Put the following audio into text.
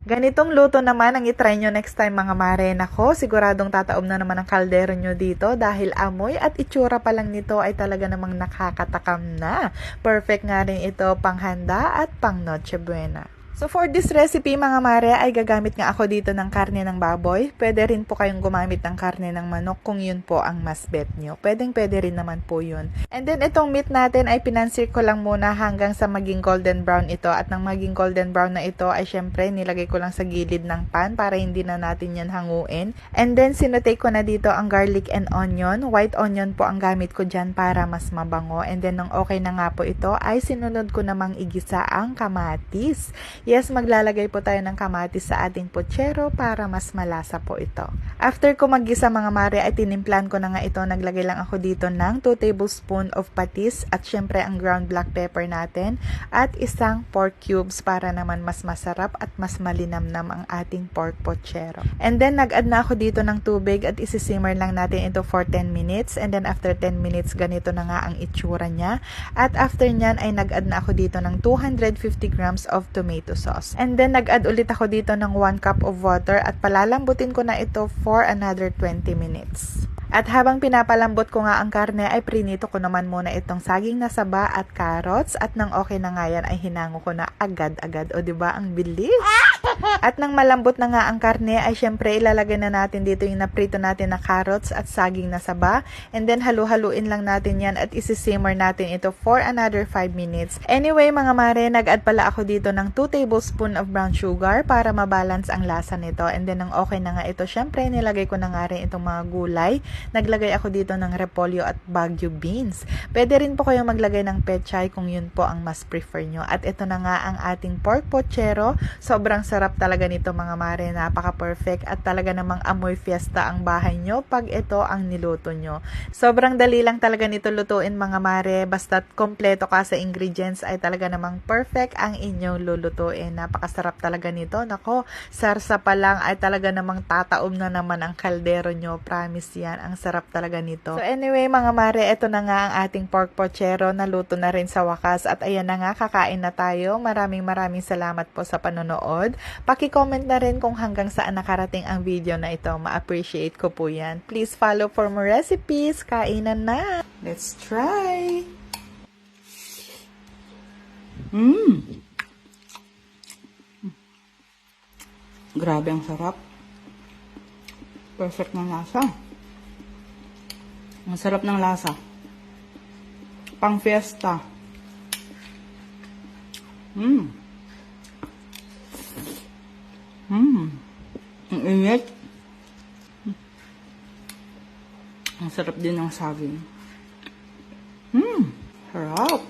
Ganitong luto naman ang itry nyo next time mga mare. Nako, siguradong tataob na naman ang kaldero nyo dito dahil amoy at itsura pa lang nito ay talaga namang nakakatakam na. Perfect nga rin ito panghanda at pang Noche Buena. So for this recipe mga mare ay gagamit nga ako dito ng karne ng baboy. Pwede rin po kayong gumamit ng karne ng manok kung yun po ang mas bet nyo. Pwede rin naman po yun. And then itong meat natin ay pinansir ko lang muna hanggang sa maging golden brown ito. At nang maging golden brown na ito ay syempre nilagay ko lang sa gilid ng pan para hindi na natin yan hanguin. And then sinutay ko na dito ang garlic and onion. White onion po ang gamit ko dyan para mas mabango. And then nang okay na nga po ito ay sinunod ko namang igisa ang kamatis. Yes, maglalagay po tayo ng kamatis sa ating pochero para mas malasa po ito. After ko maggisa mga mare ay tinimplan ko na nga ito. Naglagay lang ako dito ng 2 tablespoon of patis at syempre ang ground black pepper natin at isang pork cubes para naman mas masarap at mas malinamnam ang ating pork pochero. And then nag-add na ako dito ng tubig at isisimmer lang natin ito for 10 minutes and then after 10 minutes ganito na nga ang itsura niya. At after nyan ay nag-add na ako dito ng 250 grams of tomato sauce. And then nag-add ulit ako dito ng 1 cup of water at palalambutin ko na ito for another 20 minutes. At habang pinapalambot ko nga ang karne ay prinito ko naman muna itong saging na saba at carrots at nang okay na nga yan ay hinango ko na agad-agad. O diba ang bilis? At nang malambot na nga ang karne ay syempre ilalagay na natin dito yung naprito natin na carrots at saging na saba. And then halu-haluin lang natin yan at isisimmer natin ito for another 5 minutes. Anyway mga mare, nag-add pala ako dito ng 2 tablespoon of brown sugar para mabalance ang lasa nito. And then nang okay na nga ito, syempre nilagay ko na nga rin itong mga gulay. Naglagay ako dito ng repolyo at baguio beans. Pwede rin po kayong maglagay ng pechay kung yun po ang mas prefer nyo. At ito na nga ang ating pork pochero. Sobrang sarap talaga nito mga mare. Napaka-perfect at talaga namang amoy fiesta ang bahay nyo pag ito ang niluto nyo. Sobrang dali lang talaga nito lutuin mga mare. Basta't kompleto ka sa ingredients ay talaga namang perfect ang inyong lulutuin. Napakasarap talaga nito. Nako, sarsa pa lang ay talaga namang tataob na naman ang kaldero nyo. Promise yan. Ang sarap talaga nito. So anyway mga mare, ito na nga ang ating pork pochero. Naluto na rin sa wakas. At ayan na nga, kakain na tayo. Maraming salamat po sa panonood. Paki-comment na rin kung hanggang saan nakarating ang video na ito. Ma-appreciate ko po yan. Please follow for more recipes. Kainan na! Let's try! Grabe ang sarap. Perfect na lasa. Ang sarap ng lasa. Pang fiesta. Ang init. Ang sarap din ng saging. Sarap.